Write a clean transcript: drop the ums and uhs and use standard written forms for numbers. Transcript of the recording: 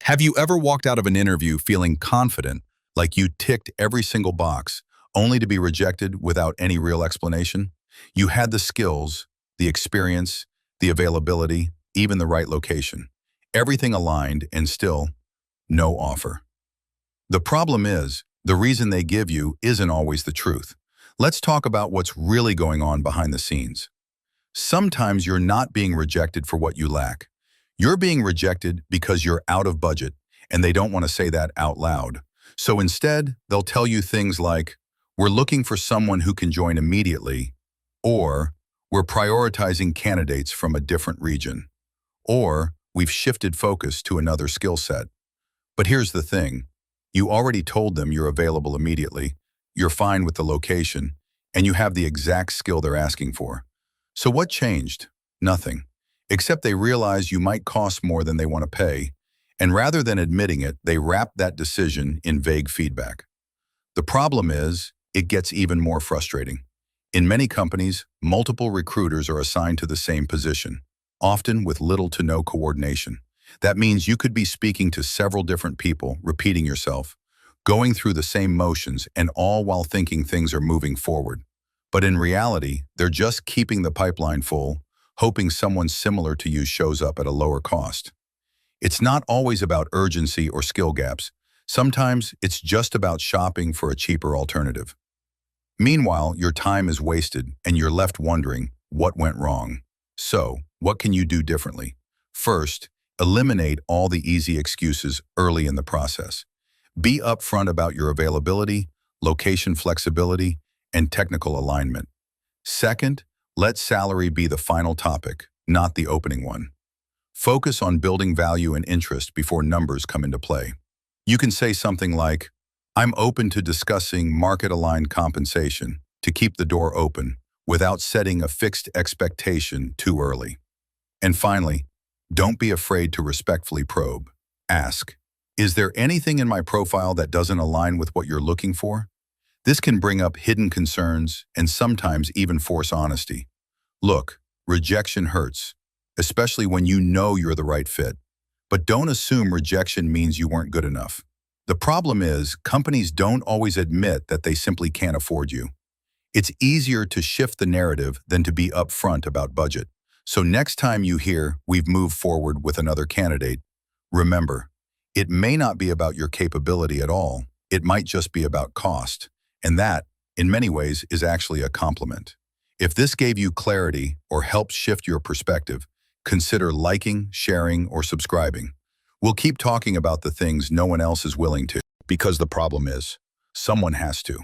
Have you ever walked out of an interview feeling confident, like you ticked every single box, only to be rejected without any real explanation? You had the skills, the experience, the availability, even the right location. Everything aligned and still no offer. The problem is, the reason they give you isn't always the truth. Let's talk about what's really going on behind the scenes. Sometimes you're not being rejected for what you lack. You're being rejected because you're out of budget, and they don't want to say that out loud. So instead, they'll tell you things like, "We're looking for someone who can join immediately," or "We're prioritizing candidates from a different region," or "We've shifted focus to another skill set." But here's the thing. You already told them you're available immediately, you're fine with the location, and you have the exact skill they're asking for. So what changed? Nothing. Except they realize you might cost more than they want to pay, and rather than admitting it, they wrap that decision in vague feedback. The problem is, it gets even more frustrating. In many companies, multiple recruiters are assigned to the same position, often with little to no coordination. That means you could be speaking to several different people, repeating yourself, going through the same motions, and all while thinking things are moving forward. But in reality, they're just keeping the pipeline full, hoping someone similar to you shows up at a lower cost. It's not always about urgency or skill gaps. Sometimes it's just about shopping for a cheaper alternative. Meanwhile, your time is wasted and you're left wondering what went wrong. So, what can you do differently? First, eliminate all the easy excuses early in the process. Be upfront about your availability, location flexibility, and technical alignment. Second, let salary be the final topic, not the opening one. Focus on building value and interest before numbers come into play. You can say something like, "I'm open to discussing market-aligned compensation," to keep the door open without setting a fixed expectation too early. And finally, don't be afraid to respectfully probe. Ask, "Is there anything in my profile that doesn't align with what you're looking for?" This can bring up hidden concerns and sometimes even force honesty. Look, rejection hurts, especially when you know you're the right fit. But don't assume rejection means you weren't good enough. The problem is, companies don't always admit that they simply can't afford you. It's easier to shift the narrative than to be upfront about budget. So next time you hear, "We've moved forward with another candidate," remember, it may not be about your capability at all. It might just be about cost. And that, in many ways, is actually a compliment. If this gave you clarity or helped shift your perspective, consider liking, sharing, or subscribing. We'll keep talking about the things no one else is willing to, because the problem is, someone has to.